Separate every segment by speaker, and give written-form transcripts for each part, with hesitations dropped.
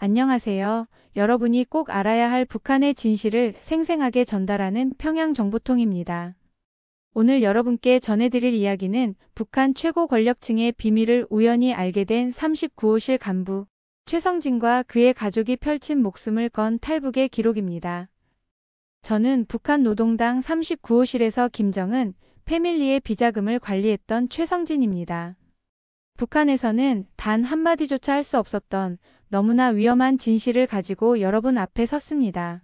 Speaker 1: 안녕하세요. 여러분이 꼭 알아야 할 북한의 진실을 생생하게 전달하는 평양정보통입니다. 오늘 여러분께 전해드릴 이야기는 북한 최고 권력층의 비밀을 우연히 알게 된 39호실 간부 최성진과 그의 가족이 펼친 목숨을 건 탈북의 기록입니다. 저는 북한 노동당 39호실에서 김정은 패밀리의 비자금을 관리했던 최성진입니다. 북한에서는 단 한마디조차 할 수 없었던 너무나 위험한 진실을 가지고 여러분 앞에 섰습니다.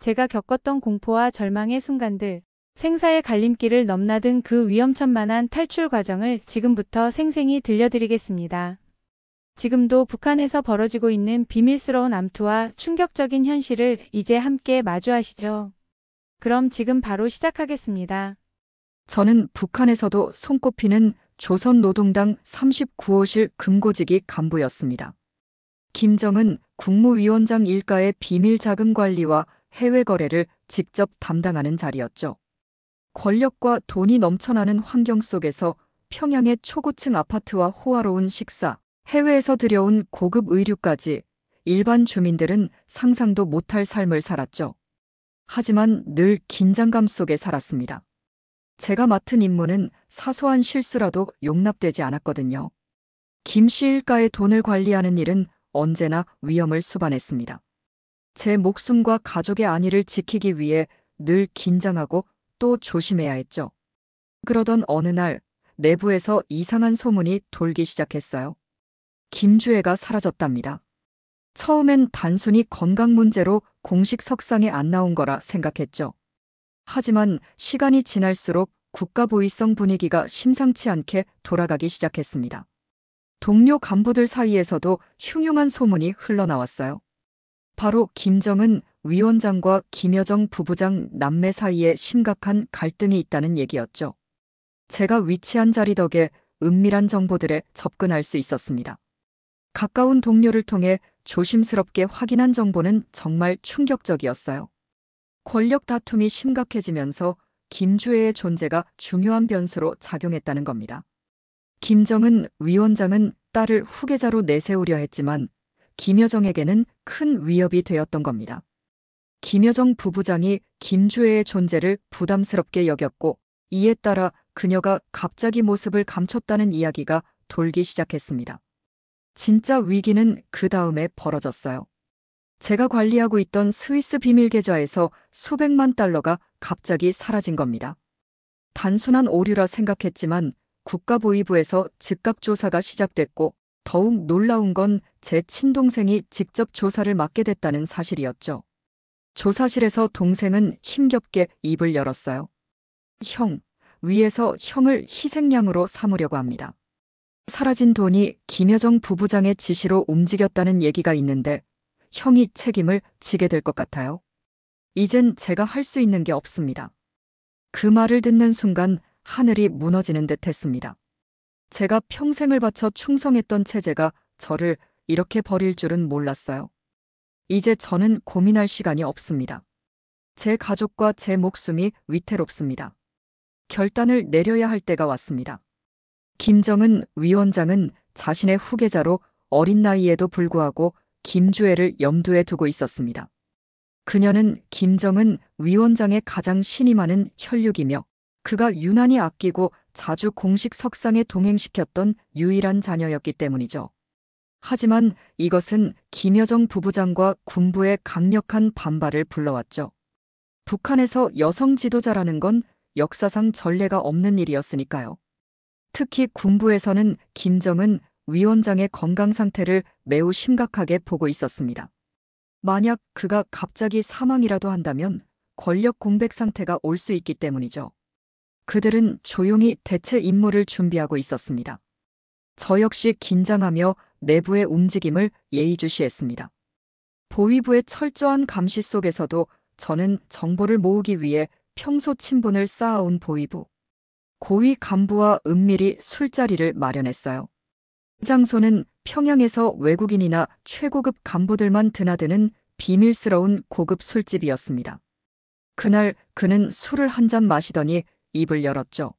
Speaker 1: 제가 겪었던 공포와 절망의 순간들, 생사의 갈림길을 넘나든 그 위험천만한 탈출 과정을 지금부터 생생히 들려드리겠습니다. 지금도 북한에서 벌어지고 있는 비밀스러운 암투와 충격적인 현실을 이제 함께 마주하시죠. 그럼 지금 바로 시작하겠습니다.
Speaker 2: 저는 북한에서도 손꼽히는 조선노동당 39호실 금고지기 간부였습니다. 김정은 국무위원장 일가의 비밀 자금 관리와 해외 거래를 직접 담당하는 자리였죠. 권력과 돈이 넘쳐나는 환경 속에서 평양의 초고층 아파트와 호화로운 식사, 해외에서 들여온 고급 의류까지 일반 주민들은 상상도 못할 삶을 살았죠. 하지만 늘 긴장감 속에 살았습니다. 제가 맡은 임무는 사소한 실수라도 용납되지 않았거든요. 김 씨 일가의 돈을 관리하는 일은 언제나 위험을 수반했습니다. 제 목숨과 가족의 안위를 지키기 위해 늘 긴장하고 또 조심해야 했죠. 그러던 어느 날 내부에서 이상한 소문이 돌기 시작했어요. 김주애가 사라졌답니다. 처음엔 단순히 건강 문제로 공식 석상에 안 나온 거라 생각했죠. 하지만 시간이 지날수록 국가보위성 분위기가 심상치 않게 돌아가기 시작했습니다. 동료 간부들 사이에서도 흉흉한 소문이 흘러나왔어요. 바로 김정은 위원장과 김여정 부부장 남매 사이에 심각한 갈등이 있다는 얘기였죠. 제가 위치한 자리 덕에 은밀한 정보들에 접근할 수 있었습니다. 가까운 동료를 통해 조심스럽게 확인한 정보는 정말 충격적이었어요. 권력 다툼이 심각해지면서 김주애의 존재가 중요한 변수로 작용했다는 겁니다. 김정은 위원장은 딸을 후계자로 내세우려 했지만 김여정에게는 큰 위협이 되었던 겁니다. 김여정 부부장이 김주애의 존재를 부담스럽게 여겼고 이에 따라 그녀가 갑자기 모습을 감췄다는 이야기가 돌기 시작했습니다. 진짜 위기는 그 다음에 벌어졌어요. 제가 관리하고 있던 스위스 비밀 계좌에서 수백만 달러가 갑자기 사라진 겁니다. 단순한 오류라 생각했지만 국가보위부에서 즉각 조사가 시작됐고 더욱 놀라운 건 제 친동생이 직접 조사를 맡게 됐다는 사실이었죠. 조사실에서 동생은 힘겹게 입을 열었어요. 형, 위에서 형을 희생양으로 삼으려고 합니다. 사라진 돈이 김여정 부부장의 지시로 움직였다는 얘기가 있는데 형이 책임을 지게 될 것 같아요. 이젠 제가 할 수 있는 게 없습니다. 그 말을 듣는 순간 하늘이 무너지는 듯 했습니다. 제가 평생을 바쳐 충성했던 체제가 저를 이렇게 버릴 줄은 몰랐어요. 이제 저는 고민할 시간이 없습니다. 제 가족과 제 목숨이 위태롭습니다. 결단을 내려야 할 때가 왔습니다. 김정은 위원장은 자신의 후계자로 어린 나이에도 불구하고 김주애를 염두에 두고 있었습니다. 그녀는 김정은 위원장의 가장 신임하는 혈육이며 그가 유난히 아끼고 자주 공식 석상에 동행시켰던 유일한 자녀였기 때문이죠. 하지만 이것은 김여정 부부장과 군부의 강력한 반발을 불러왔죠. 북한에서 여성 지도자라는 건 역사상 전례가 없는 일이었으니까요. 특히 군부에서는 김정은 위원장의 건강 상태를 매우 심각하게 보고 있었습니다. 만약 그가 갑자기 사망이라도 한다면 권력 공백 상태가 올 수 있기 때문이죠. 그들은 조용히 대체 임무를 준비하고 있었습니다. 저 역시 긴장하며 내부의 움직임을 예의주시했습니다. 보위부의 철저한 감시 속에서도 저는 정보를 모으기 위해 평소 친분을 쌓아온 보위부 고위 간부와 은밀히 술자리를 마련했어요. 장소는 평양에서 외국인이나 최고급 간부들만 드나드는 비밀스러운 고급 술집이었습니다. 그날 그는 술을 한 잔 마시더니 입을 열었죠.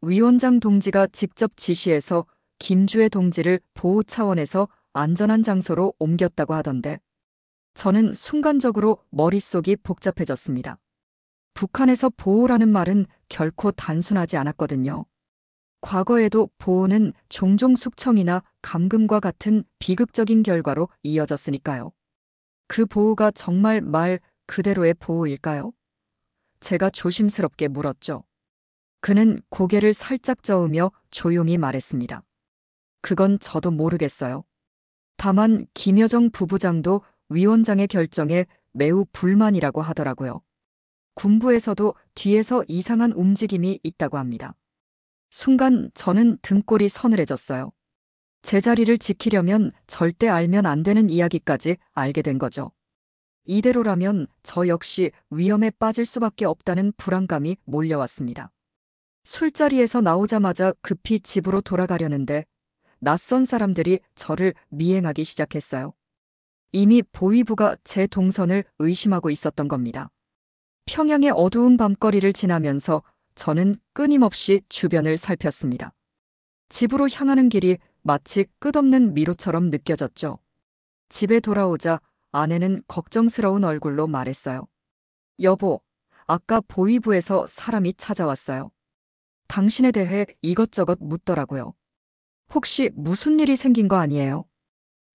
Speaker 2: 위원장 동지가 직접 지시해서 김주애 동지를 보호 차원에서 안전한 장소로 옮겼다고 하던데 저는 순간적으로 머릿속이 복잡해졌습니다. 북한에서 보호라는 말은 결코 단순하지 않았거든요. 과거에도 보호는 종종 숙청이나 감금과 같은 비극적인 결과로 이어졌으니까요. 그 보호가 정말 말 그대로의 보호일까요? 제가 조심스럽게 물었죠. 그는 고개를 살짝 저으며 조용히 말했습니다. 그건 저도 모르겠어요. 다만 김여정 부부장도 위원장의 결정에 매우 불만이라고 하더라고요. 군부에서도 뒤에서 이상한 움직임이 있다고 합니다. 순간 저는 등골이 서늘해졌어요. 제 자리를 지키려면 절대 알면 안 되는 이야기까지 알게 된 거죠. 이대로라면 저 역시 위험에 빠질 수밖에 없다는 불안감이 몰려왔습니다. 술자리에서 나오자마자 급히 집으로 돌아가려는데 낯선 사람들이 저를 미행하기 시작했어요. 이미 보위부가 제 동선을 의심하고 있었던 겁니다. 평양의 어두운 밤거리를 지나면서 저는 끊임없이 주변을 살폈습니다. 집으로 향하는 길이 마치 끝없는 미로처럼 느껴졌죠. 집에 돌아오자 아내는 걱정스러운 얼굴로 말했어요. 여보, 아까 보위부에서 사람이 찾아왔어요. 당신에 대해 이것저것 묻더라고요. 혹시 무슨 일이 생긴 거 아니에요?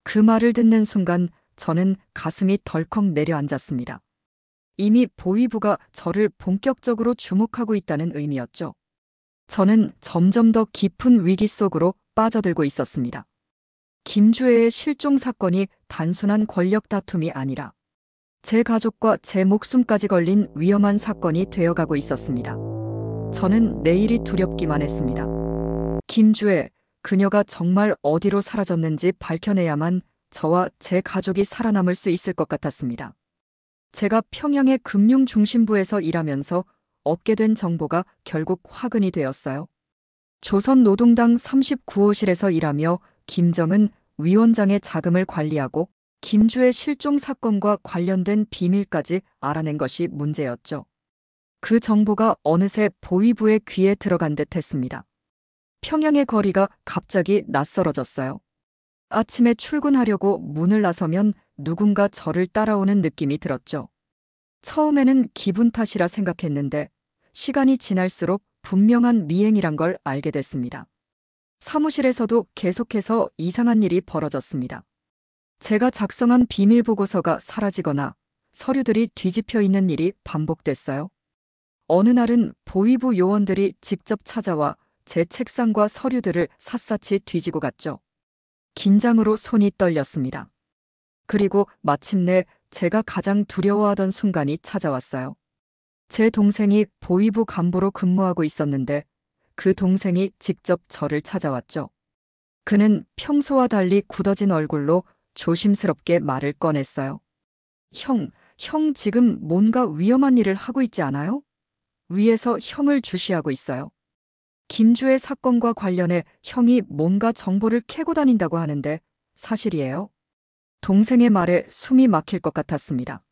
Speaker 2: 그 말을 듣는 순간 저는 가슴이 덜컥 내려앉았습니다. 이미 보위부가 저를 본격적으로 주목하고 있다는 의미였죠. 저는 점점 더 깊은 위기 속으로 빠져들고 있었습니다. 김주애의 실종 사건이 단순한 권력 다툼이 아니라 제 가족과 제 목숨까지 걸린 위험한 사건이 되어가고 있었습니다. 저는 내일이 두렵기만 했습니다. 김주애, 그녀가 정말 어디로 사라졌는지 밝혀내야만 저와 제 가족이 살아남을 수 있을 것 같았습니다. 제가 평양의 금융중심부에서 일하면서 얻게 된 정보가 결국 화근이 되었어요. 조선노동당 39호실에서 일하며 김정은 위원장의 자금을 관리하고 김주의 실종 사건과 관련된 비밀까지 알아낸 것이 문제였죠. 그 정보가 어느새 보위부의 귀에 들어간 듯 했습니다. 평양의 거리가 갑자기 낯설어졌어요. 아침에 출근하려고 문을 나서면 누군가 저를 따라오는 느낌이 들었죠. 처음에는 기분 탓이라 생각했는데 시간이 지날수록 분명한 미행이란 걸 알게 됐습니다. 사무실에서도 계속해서 이상한 일이 벌어졌습니다. 제가 작성한 비밀 보고서가 사라지거나 서류들이 뒤집혀 있는 일이 반복됐어요. 어느 날은 보위부 요원들이 직접 찾아와 제 책상과 서류들을 샅샅이 뒤지고 갔죠. 긴장으로 손이 떨렸습니다. 그리고 마침내 제가 가장 두려워하던 순간이 찾아왔어요. 제 동생이 보위부 간부로 근무하고 있었는데 그 동생이 직접 저를 찾아왔죠. 그는 평소와 달리 굳어진 얼굴로 조심스럽게 말을 꺼냈어요. 형 지금 뭔가 위험한 일을 하고 있지 않아요? 위에서 형을 주시하고 있어요. 김주의 사건과 관련해 형이 뭔가 정보를 캐고 다닌다고 하는데 사실이에요? 동생의 말에 숨이 막힐 것 같았습니다.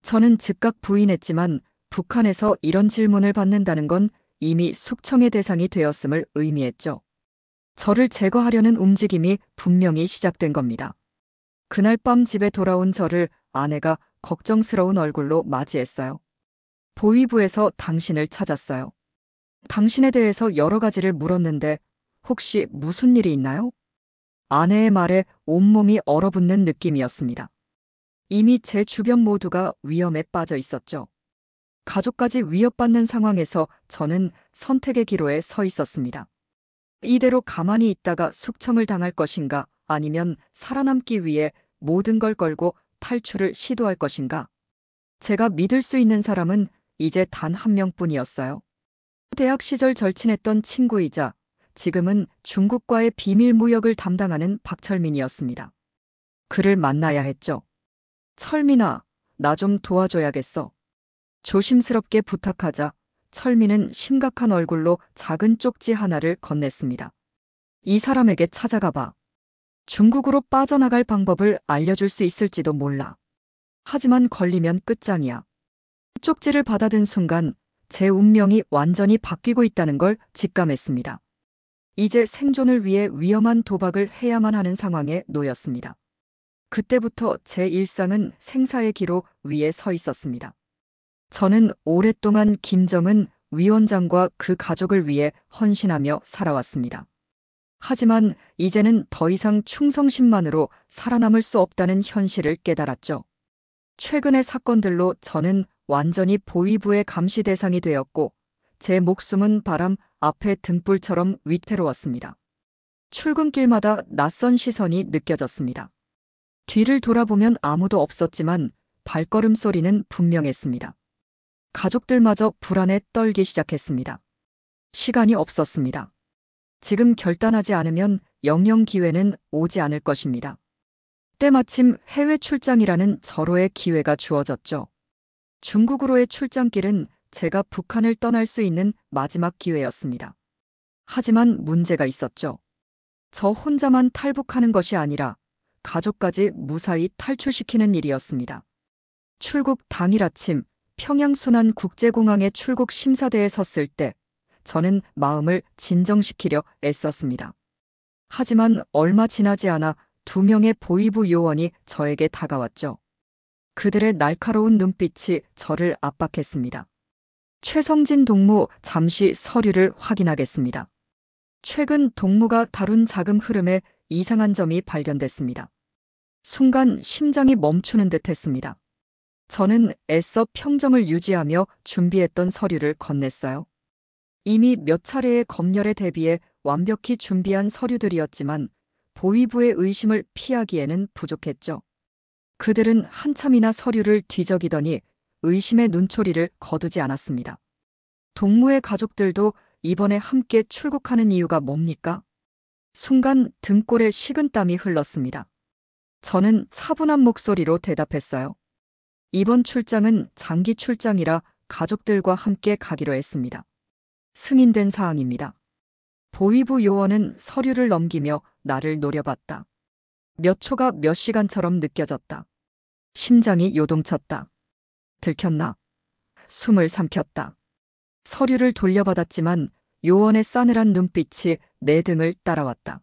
Speaker 2: 저는 즉각 부인했지만 북한에서 이런 질문을 받는다는 건 이미 숙청의 대상이 되었음을 의미했죠. 저를 제거하려는 움직임이 분명히 시작된 겁니다. 그날 밤 집에 돌아온 저를 아내가 걱정스러운 얼굴로 맞이했어요. 보위부에서 당신을 찾았어요. 당신에 대해서 여러 가지를 물었는데 혹시 무슨 일이 있나요? 아내의 말에 온몸이 얼어붙는 느낌이었습니다. 이미 제 주변 모두가 위험에 빠져 있었죠. 가족까지 위협받는 상황에서 저는 선택의 기로에 서 있었습니다. 이대로 가만히 있다가 숙청을 당할 것인가 아니면 살아남기 위해 모든 걸 걸고 탈출을 시도할 것인가. 제가 믿을 수 있는 사람은 이제 단 한 명뿐이었어요. 대학 시절 절친했던 친구이자 지금은 중국과의 비밀 무역을 담당하는 박철민이었습니다. 그를 만나야 했죠. 철민아, 나 좀 도와줘야겠어. 조심스럽게 부탁하자 철민은 심각한 얼굴로 작은 쪽지 하나를 건넸습니다. 이 사람에게 찾아가 봐. 중국으로 빠져나갈 방법을 알려줄 수 있을지도 몰라. 하지만 걸리면 끝장이야. 쪽지를 받아든 순간 제 운명이 완전히 바뀌고 있다는 걸 직감했습니다. 이제 생존을 위해 위험한 도박을 해야만 하는 상황에 놓였습니다. 그때부터 제 일상은 생사의 기로 위에 서 있었습니다. 저는 오랫동안 김정은 위원장과 그 가족을 위해 헌신하며 살아왔습니다. 하지만 이제는 더 이상 충성심만으로 살아남을 수 없다는 현실을 깨달았죠. 최근의 사건들로 저는 완전히 보위부의 감시 대상이 되었고 제 목숨은 바람 앞에 등불처럼 위태로웠습니다. 출근길마다 낯선 시선이 느껴졌습니다. 뒤를 돌아보면 아무도 없었지만 발걸음 소리는 분명했습니다. 가족들마저 불안에 떨기 시작했습니다. 시간이 없었습니다. 지금 결단하지 않으면 영영 기회는 오지 않을 것입니다. 때마침 해외 출장이라는 절호의 기회가 주어졌죠. 중국으로의 출장길은 제가 북한을 떠날 수 있는 마지막 기회였습니다. 하지만 문제가 있었죠. 저 혼자만 탈북하는 것이 아니라 가족까지 무사히 탈출시키는 일이었습니다. 출국 당일 아침 평양 순안국제공항의 출국 심사대에 섰을 때 저는 마음을 진정시키려 애썼습니다. 하지만 얼마 지나지 않아 2명의 보위부 요원이 저에게 다가왔죠. 그들의 날카로운 눈빛이 저를 압박했습니다. 최성진 동무, 잠시 서류를 확인하겠습니다. 최근 동무가 다룬 자금 흐름에 이상한 점이 발견됐습니다. 순간 심장이 멈추는 듯 했습니다. 저는 애써 평정을 유지하며 준비했던 서류를 건넸어요. 이미 몇 차례의 검열에 대비해 완벽히 준비한 서류들이었지만 보위부의 의심을 피하기에는 부족했죠. 그들은 한참이나 서류를 뒤적이더니 의심의 눈초리를 거두지 않았습니다. 동무의 가족들도 이번에 함께 출국하는 이유가 뭡니까? 순간 등골에 식은땀이 흘렀습니다. 저는 차분한 목소리로 대답했어요. 이번 출장은 장기 출장이라 가족들과 함께 가기로 했습니다. 승인된 사항입니다. 보위부 요원은 서류를 넘기며 나를 노려봤다. 몇 초가 몇 시간처럼 느껴졌다. 심장이 요동쳤다. 들켰나? 숨을 삼켰다. 서류를 돌려받았지만 요원의 싸늘한 눈빛이 내 등을 따라왔다.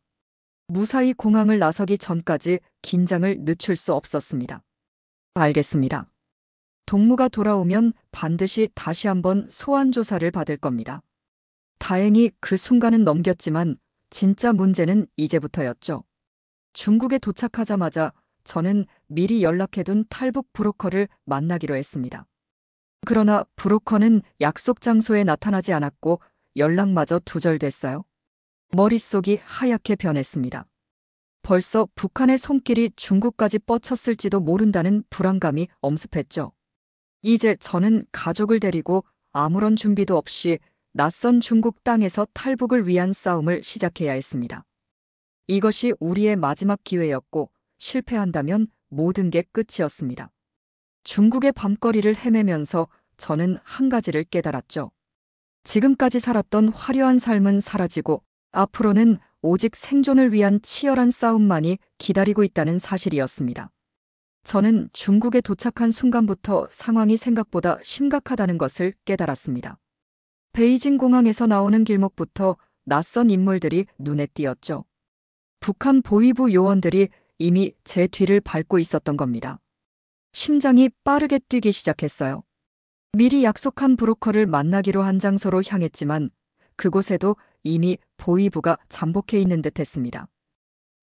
Speaker 2: 무사히 공항을 나서기 전까지 긴장을 늦출 수 없었습니다. 알겠습니다. 동무가 돌아오면 반드시 다시 한번 소환 조사를 받을 겁니다. 다행히 그 순간은 넘겼지만 진짜 문제는 이제부터였죠. 중국에 도착하자마자 저는 미리 연락해둔 탈북 브로커를 만나기로 했습니다. 그러나 브로커는 약속 장소에 나타나지 않았고 연락마저 두절됐어요. 머릿속이 하얗게 변했습니다. 벌써 북한의 손길이 중국까지 뻗쳤을지도 모른다는 불안감이 엄습했죠. 이제 저는 가족을 데리고 아무런 준비도 없이 낯선 중국 땅에서 탈북을 위한 싸움을 시작해야 했습니다. 이것이 우리의 마지막 기회였고 실패한다면 모든 게 끝이었습니다. 중국의 밤거리를 헤매면서 저는 한 가지를 깨달았죠. 지금까지 살았던 화려한 삶은 사라지고 앞으로는 오직 생존을 위한 치열한 싸움만이 기다리고 있다는 사실이었습니다. 저는 중국에 도착한 순간부터 상황이 생각보다 심각하다는 것을 깨달았습니다. 베이징 공항에서 나오는 길목부터 낯선 인물들이 눈에 띄었죠. 북한 보위부 요원들이 이미 제 뒤를 밟고 있었던 겁니다. 심장이 빠르게 뛰기 시작했어요. 미리 약속한 브로커를 만나기로 한 장소로 향했지만 그곳에도 이미 보위부가 잠복해 있는 듯 했습니다.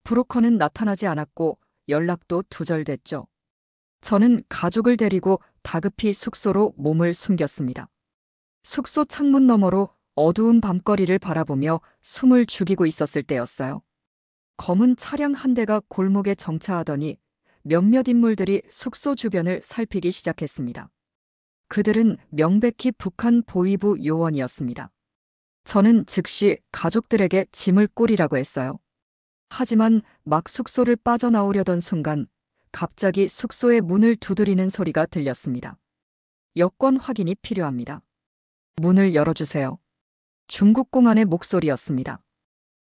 Speaker 2: 브로커는 나타나지 않았고 연락도 두절됐죠. 저는 가족을 데리고 다급히 숙소로 몸을 숨겼습니다. 숙소 창문 너머로 어두운 밤거리를 바라보며 숨을 죽이고 있었을 때였어요. 검은 차량 한 대가 골목에 정차하더니 몇몇 인물들이 숙소 주변을 살피기 시작했습니다. 그들은 명백히 북한 보위부 요원이었습니다. 저는 즉시 가족들에게 짐을 꾸리라고 했어요. 하지만 막 숙소를 빠져나오려던 순간 갑자기 숙소의 문을 두드리는 소리가 들렸습니다. 여권 확인이 필요합니다. 문을 열어주세요. 중국 공안의 목소리였습니다.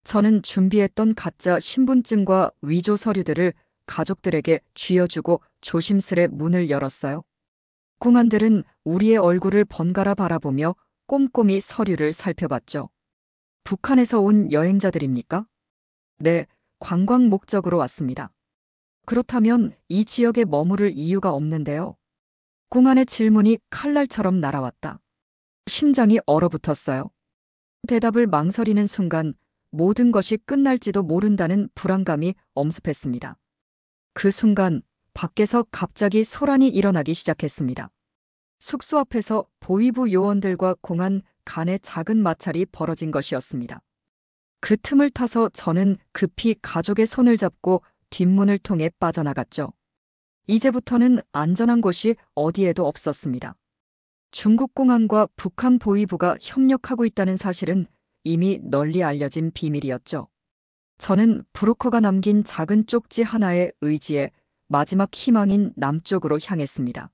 Speaker 2: 저는 준비했던 가짜 신분증과 위조 서류들을 가족들에게 쥐어주고 조심스레 문을 열었어요. 공안들은 우리의 얼굴을 번갈아 바라보며 꼼꼼히 서류를 살펴봤죠. 북한에서 온 여행자들입니까? 네, 관광 목적으로 왔습니다. 그렇다면 이 지역에 머무를 이유가 없는데요. 공안의 질문이 칼날처럼 날아왔다. 심장이 얼어붙었어요. 대답을 망설이는 순간 모든 것이 끝날지도 모른다는 불안감이 엄습했습니다. 그 순간 밖에서 갑자기 소란이 일어나기 시작했습니다. 숙소 앞에서 보위부 요원들과 공안 간의 작은 마찰이 벌어진 것이었습니다. 그 틈을 타서 저는 급히 가족의 손을 잡고 뒷문을 통해 빠져나갔죠. 이제부터는 안전한 곳이 어디에도 없었습니다. 중국 공안과 북한 보위부가 협력하고 있다는 사실은 이미 널리 알려진 비밀이었죠. 저는 브로커가 남긴 작은 쪽지 하나의 의지에 마지막 희망인 남쪽으로 향했습니다.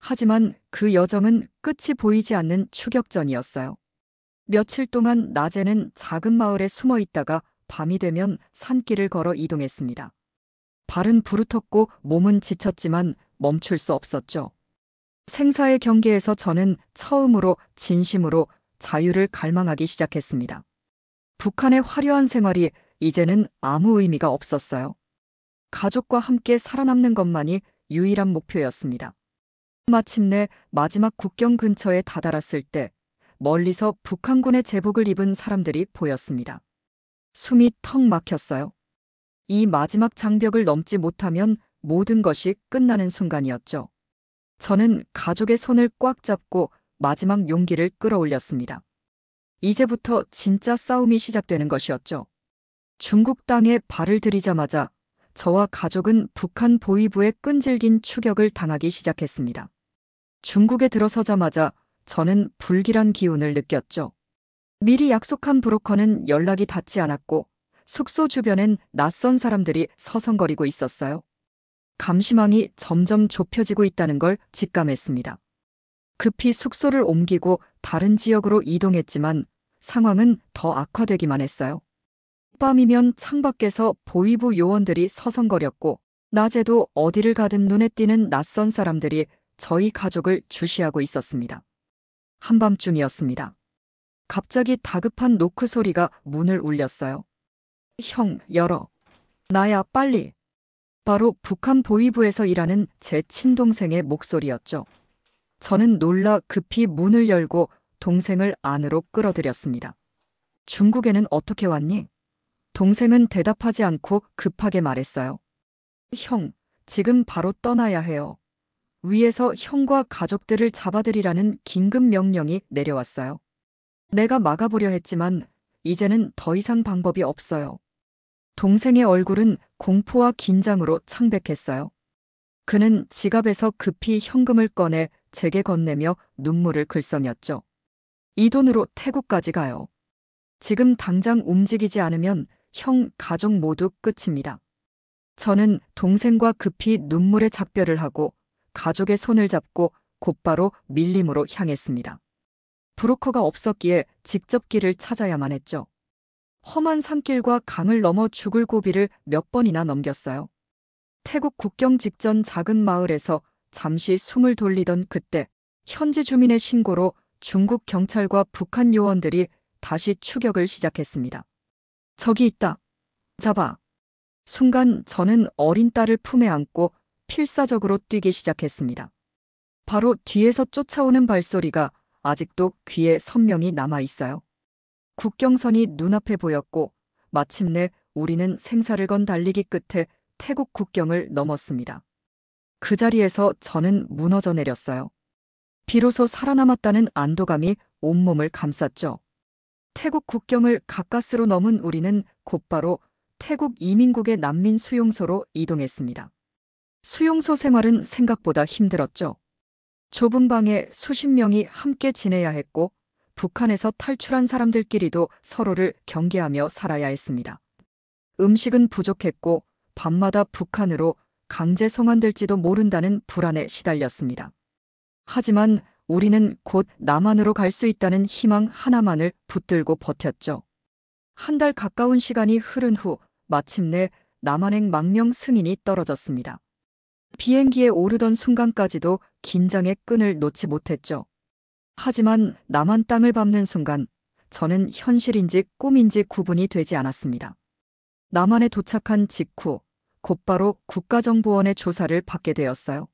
Speaker 2: 하지만 그 여정은 끝이 보이지 않는 추격전이었어요. 며칠 동안 낮에는 작은 마을에 숨어 있다가 밤이 되면 산길을 걸어 이동했습니다. 발은 부르텄고 몸은 지쳤지만 멈출 수 없었죠. 생사의 경계에서 저는 처음으로 진심으로 자유를 갈망하기 시작했습니다. 북한의 화려한 생활이 이제는 아무 의미가 없었어요. 가족과 함께 살아남는 것만이 유일한 목표였습니다. 마침내 마지막 국경 근처에 다다랐을 때 멀리서 북한군의 제복을 입은 사람들이 보였습니다. 숨이 턱 막혔어요. 이 마지막 장벽을 넘지 못하면 모든 것이 끝나는 순간이었죠. 저는 가족의 손을 꽉 잡고 마지막 용기를 끌어올렸습니다. 이제부터 진짜 싸움이 시작되는 것이었죠. 중국 땅에 발을 들이자마자 저와 가족은 북한 보위부의 끈질긴 추격을 당하기 시작했습니다. 중국에 들어서자마자 저는 불길한 기운을 느꼈죠. 미리 약속한 브로커는 연락이 닿지 않았고 숙소 주변엔 낯선 사람들이 서성거리고 있었어요. 감시망이 점점 좁혀지고 있다는 걸 직감했습니다. 급히 숙소를 옮기고 다른 지역으로 이동했지만 상황은 더 악화되기만 했어요. 밤이면 창밖에서 보위부 요원들이 서성거렸고 낮에도 어디를 가든 눈에 띄는 낯선 사람들이 저희 가족을 주시하고 있었습니다. 한밤중이었습니다. 갑자기 다급한 노크 소리가 문을 울렸어요. 형, 열어. 나야, 빨리. 바로 북한 보위부에서 일하는 제 친동생의 목소리였죠. 저는 놀라 급히 문을 열고 동생을 안으로 끌어들였습니다. 중국에는 어떻게 왔니? 동생은 대답하지 않고 급하게 말했어요. 형, 지금 바로 떠나야 해요. 위에서 형과 가족들을 잡아들이라는 긴급 명령이 내려왔어요. 내가 막아보려 했지만 이제는 더 이상 방법이 없어요. 동생의 얼굴은 공포와 긴장으로 창백했어요. 그는 지갑에서 급히 현금을 꺼내 제게 건네며 눈물을 글썽였죠. 이 돈으로 태국까지 가요. 지금 당장 움직이지 않으면 형, 가족 모두 끝입니다. 저는 동생과 급히 눈물의 작별을 하고 가족의 손을 잡고 곧바로 밀림으로 향했습니다. 브로커가 없었기에 직접 길을 찾아야만 했죠. 험한 산길과 강을 넘어 죽을 고비를 몇 번이나 넘겼어요. 태국 국경 직전 작은 마을에서 잠시 숨을 돌리던 그때 현지 주민의 신고로 중국 경찰과 북한 요원들이 다시 추격을 시작했습니다. 저기 있다. 잡아. 순간 저는 어린 딸을 품에 안고 필사적으로 뛰기 시작했습니다. 바로 뒤에서 쫓아오는 발소리가 아직도 귀에 선명히 남아 있어요. 국경선이 눈앞에 보였고 마침내 우리는 생사를 건 달리기 끝에 태국 국경을 넘었습니다. 그 자리에서 저는 무너져 내렸어요. 비로소 살아남았다는 안도감이 온몸을 감쌌죠. 태국 국경을 가까스로 넘은 우리는 곧바로 태국 이민국의 난민 수용소로 이동했습니다. 수용소 생활은 생각보다 힘들었죠. 좁은 방에 수십 명이 함께 지내야 했고 북한에서 탈출한 사람들끼리도 서로를 경계하며 살아야 했습니다. 음식은 부족했고 밤마다 북한으로 강제 송환될지도 모른다는 불안에 시달렸습니다. 하지만 우리는 곧 남한으로 갈 수 있다는 희망 하나만을 붙들고 버텼죠. 한 달 가까운 시간이 흐른 후 마침내 남한행 망명 승인이 떨어졌습니다. 비행기에 오르던 순간까지도 긴장의 끈을 놓지 못했죠. 하지만 남한 땅을 밟는 순간 저는 현실인지 꿈인지 구분이 되지 않았습니다. 남한에 도착한 직후 곧바로 국가정보원의 조사를 받게 되었어요.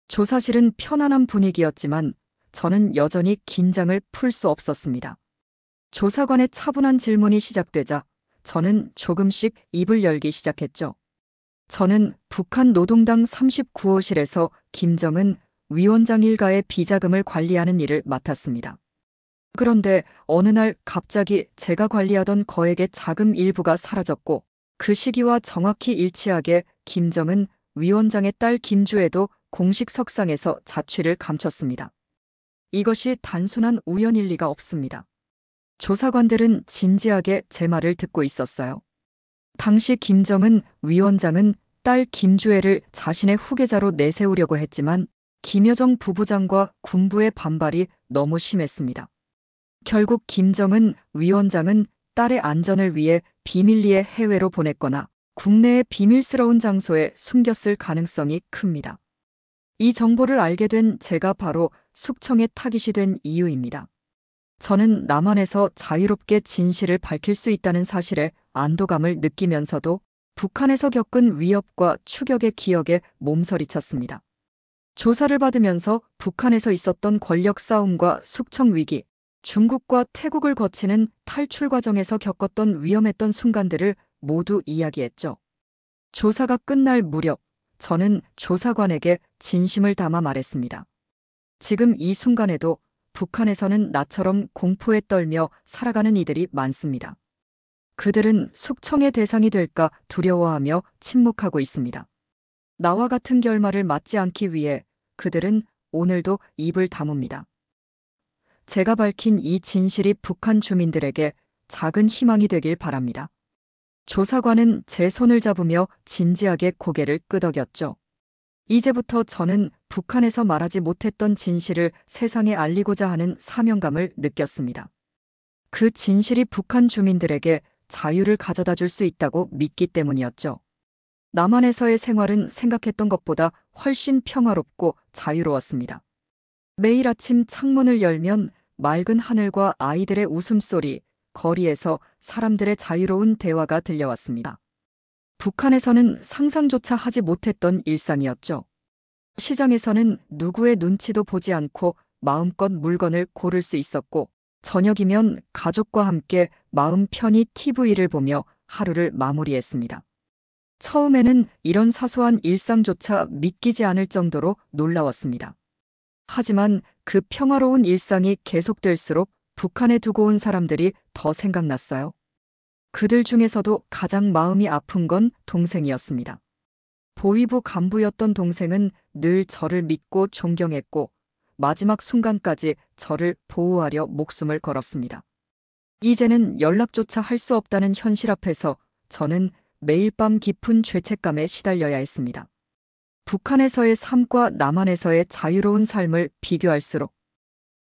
Speaker 2: 조사실은 편안한 분위기였지만 저는 여전히 긴장을 풀 수 없었습니다. 조사관의 차분한 질문이 시작되자 저는 조금씩 입을 열기 시작했죠. 저는 북한 노동당 39호실에서 김정은 위원장 일가의 비자금을 관리하는 일을 맡았습니다. 그런데 어느 날 갑자기 제가 관리하던 거액의 자금 일부가 사라졌고 그 시기와 정확히 일치하게 김정은 위원장의 딸 김주애도 공식 석상에서 자취를 감췄습니다. 이것이 단순한 우연일 리가 없습니다. 조사관들은 진지하게 제 말을 듣고 있었어요. 당시 김정은 위원장은 딸 김주애를 자신의 후계자로 내세우려고 했지만 김여정 부부장과 군부의 반발이 너무 심했습니다. 결국 김정은 위원장은 딸의 안전을 위해 비밀리에 해외로 보냈거나 국내의 비밀스러운 장소에 숨겼을 가능성이 큽니다. 이 정보를 알게 된 제가 바로 숙청에 타깃이 된 이유입니다. 저는 남한에서 자유롭게 진실을 밝힐 수 있다는 사실에 안도감을 느끼면서도 북한에서 겪은 위협과 추격의 기억에 몸서리쳤습니다. 조사를 받으면서 북한에서 있었던 권력 싸움과 숙청 위기, 중국과 태국을 거치는 탈출 과정에서 겪었던 위험했던 순간들을 모두 이야기했죠. 조사가 끝날 무렵 저는 조사관에게 진심을 담아 말했습니다. 지금 이 순간에도 북한에서는 나처럼 공포에 떨며 살아가는 이들이 많습니다. 그들은 숙청의 대상이 될까 두려워하며 침묵하고 있습니다. 나와 같은 결말을 맞지 않기 위해 그들은 오늘도 입을 다뭅니다. 제가 밝힌 이 진실이 북한 주민들에게 작은 희망이 되길 바랍니다. 조사관은 제 손을 잡으며 진지하게 고개를 끄덕였죠. 이제부터 저는 북한에서 말하지 못했던 진실을 세상에 알리고자 하는 사명감을 느꼈습니다. 그 진실이 북한 주민들에게 자유를 가져다 줄 수 있다고 믿기 때문이었죠. 남한에서의 생활은 생각했던 것보다 훨씬 평화롭고 자유로웠습니다. 매일 아침 창문을 열면 맑은 하늘과 아이들의 웃음소리, 거리에서 사람들의 자유로운 대화가 들려왔습니다. 북한에서는 상상조차 하지 못했던 일상이었죠. 시장에서는 누구의 눈치도 보지 않고 마음껏 물건을 고를 수 있었고, 저녁이면 가족과 함께 마음 편히 TV를 보며 하루를 마무리했습니다. 처음에는 이런 사소한 일상조차 믿기지 않을 정도로 놀라웠습니다. 하지만 그 평화로운 일상이 계속될수록 북한에 두고 온 사람들이 더 생각났어요. 그들 중에서도 가장 마음이 아픈 건 동생이었습니다. 보위부 간부였던 동생은 늘 저를 믿고 존경했고 마지막 순간까지 저를 보호하려 목숨을 걸었습니다. 이제는 연락조차 할 수 없다는 현실 앞에서 저는 매일 밤 깊은 죄책감에 시달려야 했습니다. 북한에서의 삶과 남한에서의 자유로운 삶을 비교할수록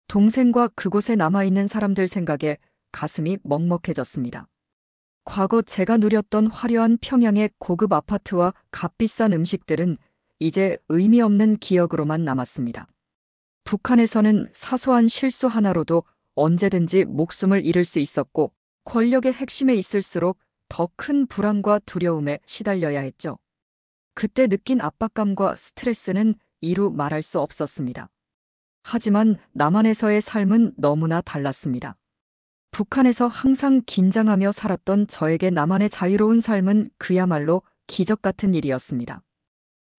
Speaker 2: 동생과 그곳에 남아있는 사람들 생각에 가슴이 먹먹해졌습니다. 과거 제가 누렸던 화려한 평양의 고급 아파트와 값비싼 음식들은 이제 의미 없는 기억으로만 남았습니다. 북한에서는 사소한 실수 하나로도 언제든지 목숨을 잃을 수 있었고 권력의 핵심에 있을수록 더 큰 불안과 두려움에 시달려야 했죠. 그때 느낀 압박감과 스트레스는 이루 말할 수 없었습니다. 하지만 남한에서의 삶은 너무나 달랐습니다. 북한에서 항상 긴장하며 살았던 저에게 남한의 자유로운 삶은 그야말로 기적 같은 일이었습니다.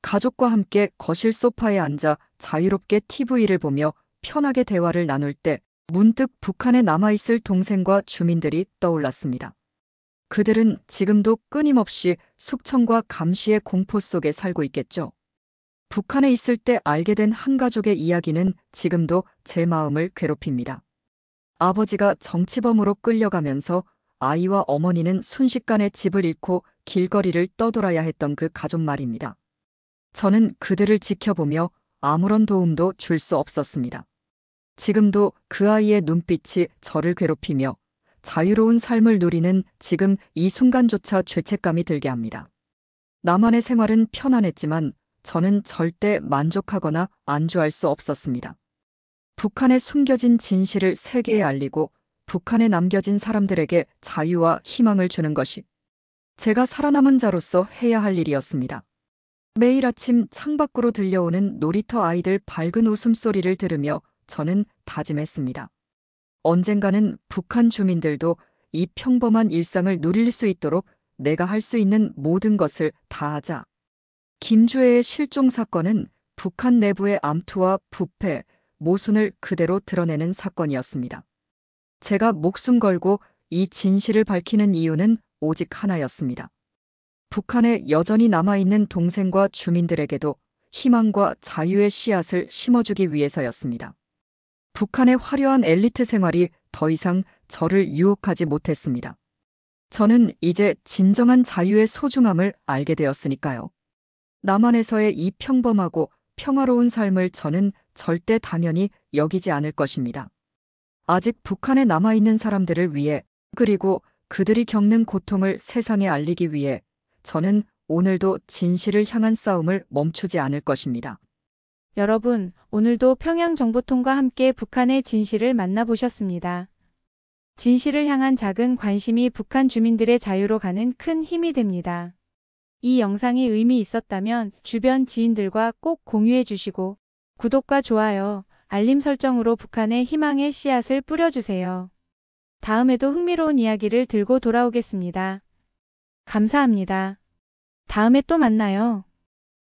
Speaker 2: 가족과 함께 거실 소파에 앉아 자유롭게 TV를 보며 편하게 대화를 나눌 때 문득 북한에 남아있을 동생과 주민들이 떠올랐습니다. 그들은 지금도 끊임없이 숙청과 감시의 공포 속에 살고 있겠죠. 북한에 있을 때 알게 된 한 가족의 이야기는 지금도 제 마음을 괴롭힙니다. 아버지가 정치범으로 끌려가면서 아이와 어머니는 순식간에 집을 잃고 길거리를 떠돌아야 했던 그 가족 말입니다. 저는 그들을 지켜보며 아무런 도움도 줄 수 없었습니다. 지금도 그 아이의 눈빛이 저를 괴롭히며 자유로운 삶을 누리는 지금 이 순간조차 죄책감이 들게 합니다. 나만의 생활은 편안했지만 저는 절대 만족하거나 안주할 수 없었습니다. 북한에 숨겨진 진실을 세계에 알리고 북한에 남겨진 사람들에게 자유와 희망을 주는 것이 제가 살아남은 자로서 해야 할 일이었습니다. 매일 아침 창밖으로 들려오는 놀이터 아이들 밝은 웃음소리를 들으며 저는 다짐했습니다. 언젠가는 북한 주민들도 이 평범한 일상을 누릴 수 있도록 내가 할 수 있는 모든 것을 다하자. 김주애의 실종 사건은 북한 내부의 암투와 부패, 모순을 그대로 드러내는 사건이었습니다. 제가 목숨 걸고 이 진실을 밝히는 이유는 오직 하나였습니다. 북한에 여전히 남아있는 동생과 주민들에게도 희망과 자유의 씨앗을 심어주기 위해서였습니다. 북한의 화려한 엘리트 생활이 더 이상 저를 유혹하지 못했습니다. 저는 이제 진정한 자유의 소중함을 알게 되었으니까요. 남한에서의 이 평범하고 평화로운 삶을 저는 절대 당연히 여기지 않을 것입니다. 아직 북한에 남아있는 사람들을 위해, 그리고 그들이 겪는 고통을 세상에 알리기 위해 저는 오늘도 진실을 향한 싸움을 멈추지 않을 것입니다.
Speaker 1: 여러분, 오늘도 평양정보통과 함께 북한의 진실을 만나보셨습니다. 진실을 향한 작은 관심이 북한 주민들의 자유로 가는 큰 힘이 됩니다. 이 영상이 의미 있었다면 주변 지인들과 꼭 공유해 주시고 구독과 좋아요, 알림 설정으로 북한의 희망의 씨앗을 뿌려주세요. 다음에도 흥미로운 이야기를 들고 돌아오겠습니다. 감사합니다. 다음에 또 만나요.